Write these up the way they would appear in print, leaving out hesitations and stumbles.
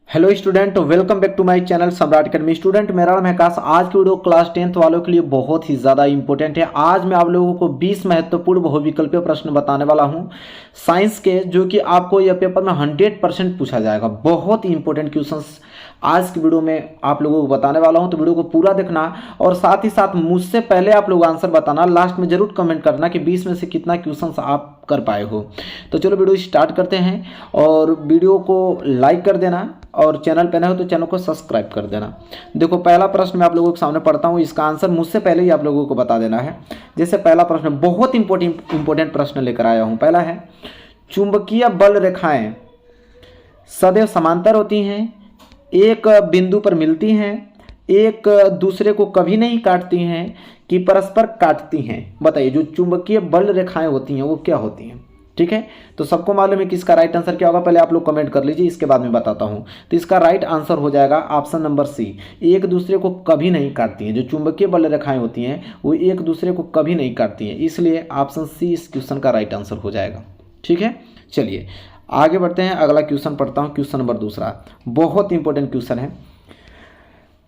Hello student, welcome back to my channel Samrat academy. Student, मेरा नाम है आकाश। आज की वीडियो क्लास 10th वालों के लिए बहुत ही ज़्यादा इंपॉर्टेंट है। आज मैं आप लोगों को 20 महत्वपूर्ण बहुविकल्पीय प्रश्न बताने वाला हूं साइंस के, जो कि आपको यह पेपर में 100% पूछा जाएगा। बहुत ही इंपॉर्टेंट क्वेश्चंस आज की वीडियो में आप लोगों को बताने वाला हूं, तो वीडियो को पूरा देखना और साथ ही साथ मुझसे पहले आप लोग आंसर बताना। लास्ट में जरूर कमेंट करना कि 20 में से कितना क्वेश्चंस आप कर पाए हो। तो चलो वीडियो स्टार्ट करते हैं और वीडियो को लाइक कर देना और चैनल पे नए हो तो चैनल को सब्सक्राइब कर देना। देखो, पहला प्रश्न मैं आप लोगों के सामने पढ़ता हूँ, इसका आंसर मुझसे पहले ही आप लोगों को बता देना है। जैसे पहला प्रश्न, बहुत इंपॉर्टेंट प्रश्न लेकर आया हूँ। पहला है, चुंबकीय बल रेखाएं सदैव समांतर होती हैं, एक बिंदु पर मिलती हैं, एक दूसरे को कभी नहीं काटती हैं कि परस्पर काटती हैं। बताइए, जो चुंबकीय बल रेखाएं होती हैं वो क्या होती हैं? ठीक है, तो सबको मालूम है कि इसका राइट आंसर क्या होगा। पहले आप लोग कमेंट कर लीजिए, इसके बाद में बताता हूं। तो इसका राइट आंसर हो जाएगा ऑप्शन नंबर सी, एक दूसरे को कभी नहीं काटती हैं। जो चुंबकीय बल रेखाएं होती हैं वो एक दूसरे को कभी नहीं काटती हैं, इसलिए ऑप्शन सी इस क्वेश्चन का राइट आंसर हो जाएगा। ठीक है, चलिए आगे बढ़ते हैं। अगला क्वेश्चन पढ़ता हूँ, क्वेश्चन नंबर दूसरा। बहुत इंपॉर्टेंट क्वेश्चन है।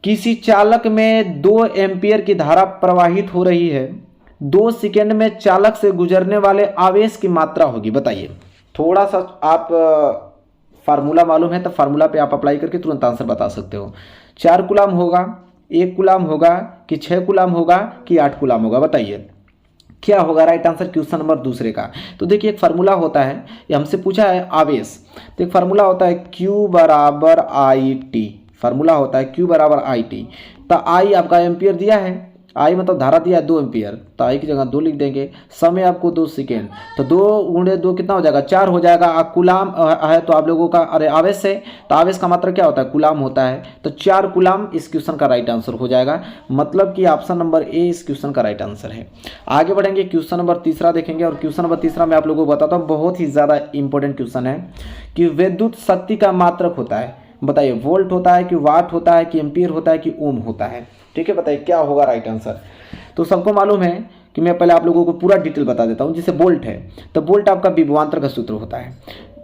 किसी चालक में 2 एम्पियर की धारा प्रवाहित हो रही है, 2 सेकेंड में चालक से गुजरने वाले आवेश की मात्रा होगी। बताइए, थोड़ा सा आप फार्मूला मालूम है तो फार्मूला पे आप अप्लाई करके तुरंत आंसर बता सकते हो। 4 कूलाम होगा, 1 कूलाम होगा कि 6 कूलाम होगा कि 8 कूलाम होगा? बताइए क्या होगा राइट आंसर क्वेश्चन नंबर दूसरे का। तो देखिए, एक फार्मूला होता है, ये हमसे पूछा है आवेश, तो एक फार्मूला होता है Q बराबर आई टी। फार्मूला होता है Q बराबर आई टी। तो आई आपका एम्पियर दिया है, आई मतलब धारा दिया है 2 एम्पियर, तो आई की जगह 2 लिख देंगे। समय आपको 2 सेकेंड, तो 2 गुणे 2 कितना हो जाएगा? 4 हो जाएगा। कुलाम है तो आप लोगों का, अरे आवेश है तो आवेश का मात्रा क्या होता है? कुलाम होता है। तो 4 कुलाम इस क्वेश्चन का राइट आंसर हो जाएगा। मतलब कि ऑप्शन नंबर ए इस क्वेश्चन का राइट आंसर है। आगे बढ़ेंगे, क्वेश्चन नंबर तीसरा देखेंगे और क्वेश्चन नंबर तीसरा मैं आप लोगों को बताता हूँ, बहुत ही ज़्यादा इंपॉर्टेंट क्वेश्चन है कि विद्युत शक्ति का मात्रक होता है। बताइए, वोल्ट होता है कि वाट होता है कि एम्पियर होता है कि ओम होता है? ठीक है, बताइए क्या होगा राइट आंसर। तो सबको मालूम है कि मैं पहले आप लोगों को पूरा डिटेल बता देता हूं। जैसे वोल्ट है तो वोल्ट आपका विभवांतर का सूत्र होता है,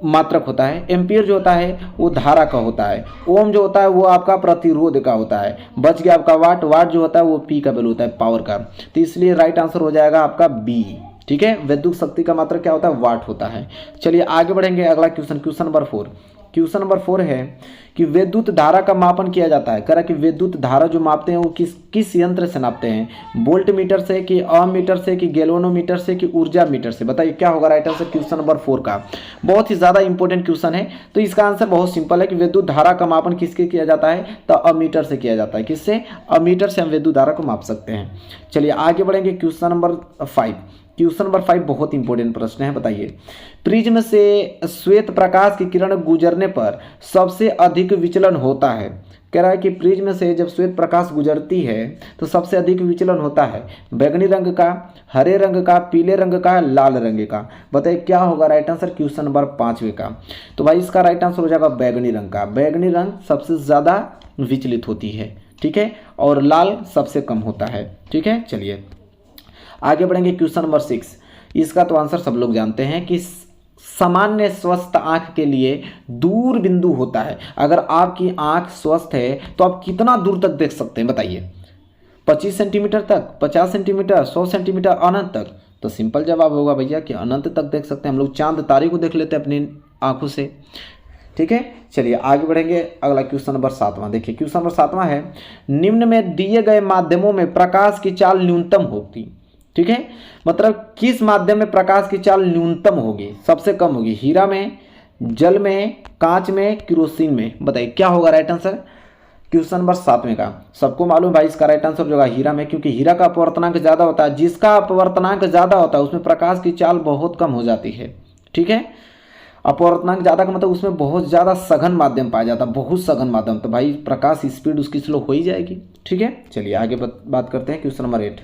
मात्रक होता है। एम्पियर जो होता है वो धारा का होता है। ओम जो होता है वो आपका प्रतिरोध का होता है। बच गया आपका वाट, वाट जो होता है वो पी का वैल्यू होता है, पावर का। तो इसलिए राइट आंसर हो जाएगा आपका बी। ठीक है, विद्युत शक्ति का मात्रक क्या होता है? वाट होता है। चलिए आगे बढ़ेंगे, अगला question, question number 4। Question number 4 है कि विद्युत धारा का मापन किया जाता है। कह रहा है कि विद्युत धारा जो मापते हैं वो किस यंत्र से नापते हैं? वोल्ट मीटर से कि अमीटर से कि गैल्वेनोमीटर से कि ऊर्जा मीटर से? बताइए क्या होगा राइट आंसर क्वेश्चन नंबर 4 का। बहुत ही ज्यादा इंपॉर्टेंट क्वेश्चन है। तो इसका आंसर बहुत सिंपल है कि विद्युत धारा का मापन किसके किया जाता है? तो अमीटर से किया जाता है। किससे? अमीटर से हम विद्युत धारा को माप सकते हैं। चलिए आगे बढ़ेंगे, क्वेश्चन नंबर 5। क्वेश्चन नंबर 5 बहुत इंपॉर्टेंट प्रश्न है। बताइए, प्रिज्म से श्वेत प्रकाश की किरण गुजरने पर सबसे अधिक विचलन होता है। कह रहा है कि प्रिज्म से जब श्वेत प्रकाश गुजरती है तो सबसे अधिक विचलन होता है बैगनी रंग का, हरे रंग का, पीले रंग का, लाल रंग का? बताइए क्या होगा राइट आंसर क्वेश्चन नंबर 5 का। तो भाई इसका राइट आंसर हो जाएगा बैगनी रंग का। बैगनी रंग सबसे ज्यादा विचलित होती है, ठीक है, और लाल सबसे कम होता है। ठीक है, चलिए आगे बढ़ेंगे, क्वेश्चन नंबर 6। इसका तो आंसर सब लोग जानते हैं कि सामान्य स्वस्थ आंख के लिए दूर बिंदु होता है। अगर आपकी आंख स्वस्थ है तो आप कितना दूर तक देख सकते हैं? बताइए, 25 सेंटीमीटर तक, 50 सेंटीमीटर, 100 सेंटीमीटर, अनंत तक? तो सिंपल जवाब होगा भैया कि अनंत तक देख सकते हैं। हम लोग चांद तारे को देख लेते हैं अपनी आंखों से। ठीक है, चलिए आगे बढ़ेंगे, अगला क्वेश्चन नंबर 7वां देखिए। क्वेश्चन नंबर 7वां है, निम्न में दिए गए माध्यमों में प्रकाश की चाल न्यूनतम होती। ठीक है, मतलब किस माध्यम में प्रकाश की चाल न्यूनतम होगी, सबसे कम होगी? हीरा में, जल में, कांच में, केरोसिन में? बताइए क्या होगा राइट आंसर क्वेश्चन नंबर 7वें का। सबको मालूम भाई इसका राइट आंसर होगा हीरा में, क्योंकि हीरा का अपवर्तनांक ज्यादा होता है। जिसका अपवर्तनांक ज्यादा होता है उसमें प्रकाश की चाल बहुत कम हो जाती है। ठीक है, अपवर्तनांक ज्यादा का मतलब उसमें बहुत ज्यादा सघन माध्यम पाया जाता है, बहुत सघन माध्यम, तो भाई प्रकाश स्पीड उसकी स्लो हो ही जाएगी। ठीक है, चलिए आगे बात करते हैं, क्वेश्चन नंबर 8।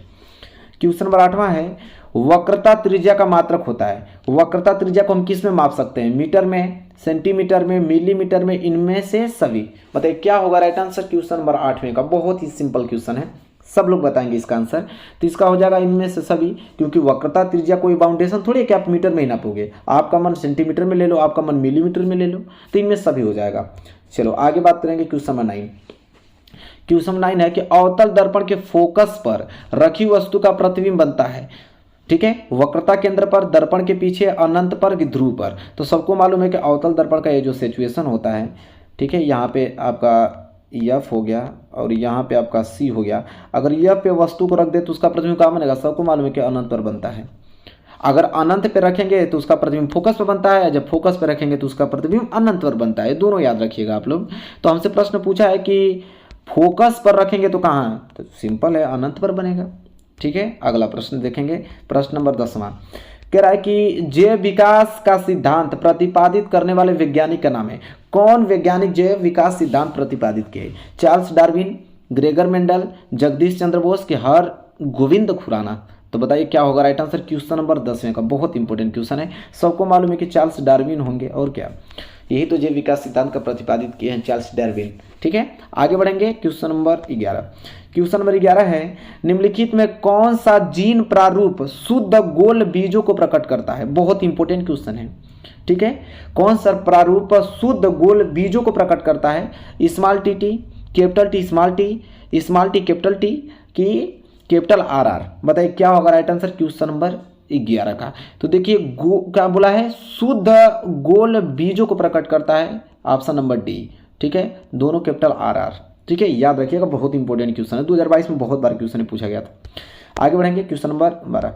क्वेश्चन नंबर 8वां है, वक्रता त्रिज्या का मात्रक होता है। वक्रता त्रिज्या को हम किस में माप सकते हैं? मीटर में, सेंटीमीटर में, मिलीमीटर में, इनमें से सभी? बताइए क्या होगा राइट आंसर क्वेश्चन नंबर 8वें का। बहुत ही सिंपल क्वेश्चन है, सब लोग बताएंगे इसका आंसर। तो इसका हो जाएगा इनमें से सभी, क्योंकि वक्रता त्रिज्या कोई बाउंडेशन थोड़ी है कि आप मीटर में ही नापोगे, आपका मन सेंटीमीटर में ले लो, आपका मन मिलीमीटर में ले लो, तो इनमें सभी हो जाएगा। चलो आगे बात करेंगे क्वेश्चन नंबर 9। क्वेश्चन 9 है कि अवतल दर्पण के फोकस पर रखी वस्तु का प्रतिबिंब बनता है, ठीक है, वक्रता केंद्र पर, दर्पण के पीछे, अनंत पर, ध्रुव पर। तो सबको मालूम है कि अवतल दर्पण का ये जो सिचुएशन होता है, ठीक है, यहाँ पे आपका F हो गया और यहाँ पे आपका C हो गया। अगर F पे वस्तु को रख दे तो उसका प्रतिबिंब कहाँ बनेगा, सबको मालूम है कि अनंत पर बनता है। अगर अनंत पे रखेंगे तो उसका प्रतिबिंब फोकस पर बनता है, जब फोकस पे रखेंगे तो उसका प्रतिबिंब अनंत पर बनता है। दोनों याद रखिएगा आप लोग। तो हमसे प्रश्न पूछा है कि फोकस पर रखेंगे तो कहाँ, तो सिंपल है, अनंत पर बनेगा। ठीक है, अगला प्रश्न देखेंगे, प्रश्न नंबर 10वां कह रहा है कि जैव विकास का सिद्धांत प्रतिपादित करने वाले वैज्ञानिक का नाम है। कौन वैज्ञानिक जैव विकास सिद्धांत प्रतिपादित किए? Charles Darwin, Gregor Mendel, Jagadish Chandra Bose के हर गोविंद खुराना। तो बताइए क्या होगा राइट आंसर। क्वेश्चन नंबर 10वें का बहुत इंपॉर्टेंट क्वेश्चन है, सबको मालूम है कि चार्ल्स डार्विन होंगे, और क्या, यही तो जैव विकास सिद्धांत का प्रतिपादित किए हैं चार्ल्स डार्विन। ठीक है, आगे बढ़ेंगे। Question number 11। क्वेश्चन नंबर 11 है, निम्नलिखित में कौन सा जीन प्रारूप शुद्ध गोल बीजों को प्रकट करता है? बहुत इंपॉर्टेंट क्वेश्चन है। ठीक है, कौन सा प्रारूप शुद्ध गोल बीजों को प्रकट करता है? Small T, capital T small T, small T capital T की कैपिटल RR। बताइए क्या होगा राइट आंसर क्वेश्चन नंबर 11 का। तो देखिए क्या बोला है, शुद्ध गोल बीजों को प्रकट करता है, ऑप्शन नंबर डी। ठीक है, दोनों कैपिटल RR। ठीक है, याद रखिएगा, बहुत इंपॉर्टेंट क्वेश्चन है, 2022 में बहुत बार क्वेश्चन पूछा गया था। आगे बढ़ेंगे, क्वेश्चन नंबर 12।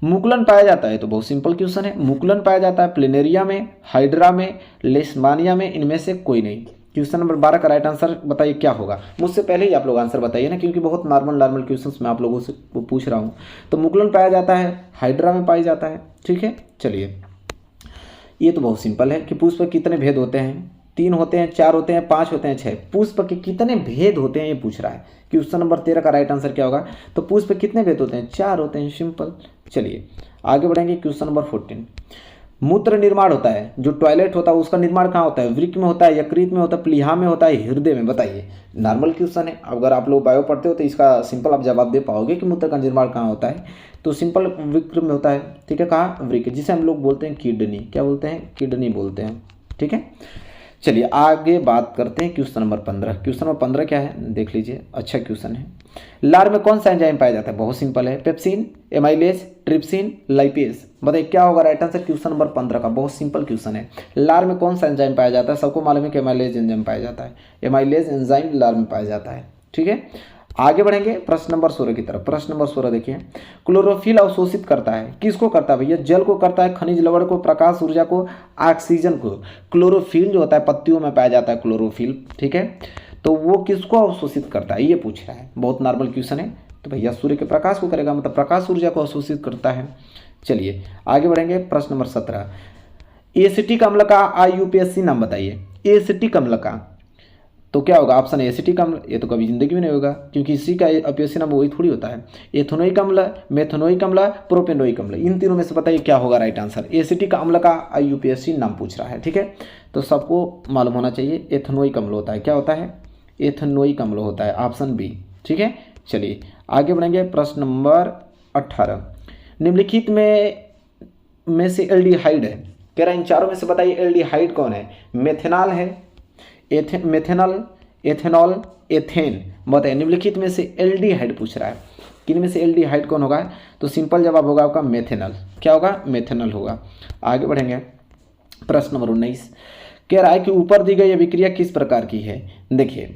मुकुलन पाया जाता है, तो बहुत सिंपल क्वेश्चन है, मुकुलन पाया जाता है प्लेनेरिया में, हाइड्रा में, लेशमानिया में, इनमें से कोई नहीं। क्वेश्चन नंबर 12 का राइट आंसर बताइए क्या होगा। मुझसे पहले ही आप लोग आंसर बताइए ना, क्योंकि बहुत नॉर्मल क्वेश्चंस मैं आप लोगों से पूछ रहा हूँ। तो मुकुलन पाया जाता है, हाइड्रा में पाया जाता है। ठीक है, चलिए ये तो बहुत सिंपल है कि पुष्प के कितने भेद होते हैं, 3 होते हैं, 4 होते हैं, 5 होते हैं, 6। पुष्प के कितने भेद होते हैं ये पूछ रहा है। क्वेश्चन नंबर 13 का राइट आंसर क्या होगा। तो पुष्प कितने भेद होते हैं, 4 होते हैं, सिंपल। चलिए आगे बढ़ेंगे। Question number 14। मूत्र निर्माण होता है, जो टॉयलेट होता है उसका निर्माण कहाँ होता है? वृक्क में होता है, यकृत में होता है, प्लीहा में होता है, हृदय में? बताइए, नॉर्मल क्वेश्चन है, अगर आप लोग बायो पढ़ते हो तो इसका सिंपल आप जवाब दे पाओगे कि मूत्र का निर्माण कहाँ होता है। तो सिंपल वृक्क में होता है। ठीक है, कहाँ? वृक्क, जिसे हम लोग बोलते हैं किडनी। क्या बोलते हैं? किडनी बोलते हैं। ठीक है, चलिए आगे बात करते हैं। Question number 15। क्वेश्चन नंबर 15 क्या है देख लीजिए, अच्छा क्वेश्चन है। लार में कौन सा एंजाइम पाया जाता है? बहुत सिंपल है, पेप्सिन, एमाइलेज, ट्रिप्सिन, लाइपेज। बताइए क्या होगा राइट आंसर क्वेश्चन नंबर 15 का। बहुत सिंपल क्वेश्चन है, लार में कौन सा एंजाइम पाया जाता है? सबको मालूम है कि एमाइलेज एंजाइम पाया जाता है, एमाइलेज एंजाइम लार में पाया जाता है। ठीक है, आगे बढ़ेंगे प्रश्न नंबर 16 की तरफ। प्रश्न नंबर 16 देखिए, क्लोरोफिल अवशोषित करता है, किसको करता है भैया? जल को करता है, खनिज लवण को, प्रकाश ऊर्जा को, ऑक्सीजन को। क्लोरोफिल जो होता है पत्तियों में पाया जाता है क्लोरोफिल। ठीक है, तो वो किसको अवशोषित करता है ये पूछ रहा है, बहुत नॉर्मल क्वेश्चन है। तो भैया सूर्य के प्रकाश को करेगा, मतलब प्रकाश ऊर्जा को अवशोषित करता है। चलिए आगे बढ़ेंगे। प्रश्न नंबर 17, एसिटिक अम्ल का IUPAC नाम बताइए। एसिटिक अम्ल का तो क्या होगा? ऑप्शन एसिटिक अम्ल, ये तो कभी जिंदगी में नहीं होगा, क्योंकि इसी का IUPAC नाम वही थोड़ी होता है। एथेनोइक अम्ल, मेथेनोइक अम्ल, प्रोपेनोइक अम्ल, इन तीनों में से बताइए क्या होगा राइट आंसर। एसिटिक अम्ल का IUPAC नाम पूछ रहा है। ठीक है, तो सबको मालूम होना चाहिए, एथेनोइक अम्ल होता है। क्या होता है? एथेनोइक अम्ल होता है, ऑप्शन बी। ठीक है, चलिए आगे बढ़ेंगे। प्रश्न नंबर 18, निम्नलिखित में से एल्डिहाइड है, कह रहा है इन चारों में से बताइए एल्डिहाइड कौन है? मेथेनॉल है, मेथेनॉल, एथेनॉल, एथेन। बताइए निम्नलिखित में से एल्डिहाइड पूछ रहा है, किन में से एल्डिहाइड कौन होगा? तो सिंपल जवाब होगा आपका मेथेनॉल। क्या होगा? मेथेनॉल होगा। आगे बढ़ेंगे। प्रश्न नंबर 19 कह रहा है कि ऊपर दी गई अभिक्रिया किस प्रकार की है? देखिए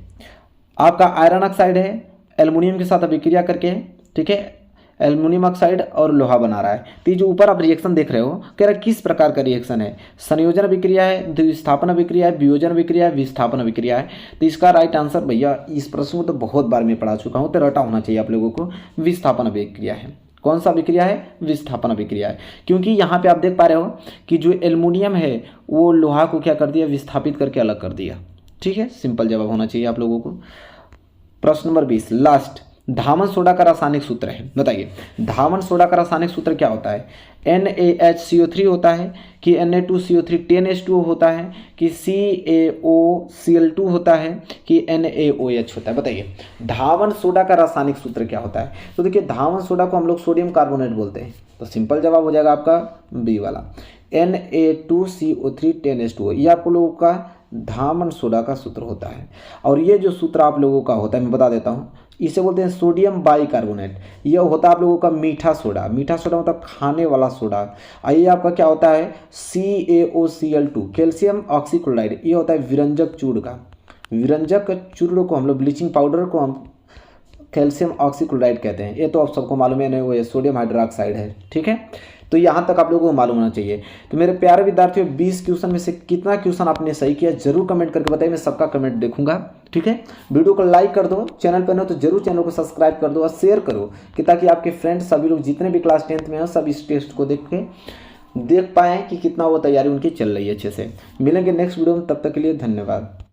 आपका आयरन ऑक्साइड है, एल्युमिनियम के साथ अभिक्रिया करके, ठीक है, एल्युमिनियम ऑक्साइड और लोहा बना रहा है। तो ये जो ऊपर आप रिएक्शन देख रहे हो, कह रहा है किस प्रकार का रिएक्शन है? संयोजन अभिक्रिया है, द्विस्थापन अभिक्रिया है, वियोजन अभिक्रिया है, विस्थापन अभिक्रिया है। तो इसका राइट आंसर भैया, इस प्रश्न को तो बहुत बार मैं पढ़ा चुका हूँ, तो रटा होना चाहिए आप लोगों को, विस्थापन अभिक्रिया है। कौन सा अभिक्रिया है? विस्थापन अभिक्रिया है, क्योंकि यहाँ पे आप देख पा रहे हो कि जो एल्युमिनियम है वो लोहा को क्या कर दिया? विस्थापित करके अलग कर दिया। ठीक है, सिंपल जवाब होना चाहिए आप लोगों को। प्रश्न नंबर 20 लास्ट, धामन सोडा का रासायनिक सूत्र है, बताइए धामन सोडा का रासायनिक सूत्र क्या होता है? NaHCO3 होता है कि Na2CO3 10H2O होता है कि CaOCl2 होता है कि NaOH होता है? बताइए धामन सोडा का रासायनिक सूत्र क्या होता है? तो देखिए धामन सोडा को हम लोग सोडियम कार्बोनेट बोलते हैं, तो सिंपल जवाब हो जाएगा आपका बी वाला Na2CO3 10H2O। ये आप लोगों का धामन सोडा का सूत्र होता है। और ये जो सूत्र आप लोगों का होता है मैं बता देता हूँ, इसे बोलते हैं सोडियम बाइकार्बोनेट। ये होता है आप लोगों का मीठा सोडा, मीठा सोडा मतलब खाने वाला सोडा। ये आपका क्या होता है? CaOCl2 कैल्शियम ऑक्सीक्लोराइड, ये होता है विरंजक चूर्ण का। विरंजक चूर्ण को हम लोग ब्लीचिंग पाउडर को हम कैल्शियम ऑक्सीक्लोराइड कहते हैं। ये तो आप सबको मालूम है ना, वो सोडियम हाइड्रोक्साइड है, ठीक है। तो यहाँ तक आप लोगों को मालूम होना चाहिए। तो मेरे प्यारे विद्यार्थियों 20 क्वेश्चन में से कितना क्वेश्चन आपने सही किया जरूर कमेंट करके बताइए, मैं सबका कमेंट देखूंगा, ठीक है। वीडियो को लाइक कर दो, चैनल पर न हो तो जरूर चैनल को सब्सक्राइब कर दो और शेयर करो कि ताकि आपके फ्रेंड्स सभी लोग जितने भी क्लास 10th में हैं सब इस टेस्ट को देख पाएँ कि कितना वो तैयारी उनकी चल रही है अच्छे से। मिलेंगे नेक्स्ट वीडियो में, तब तक के लिए धन्यवाद।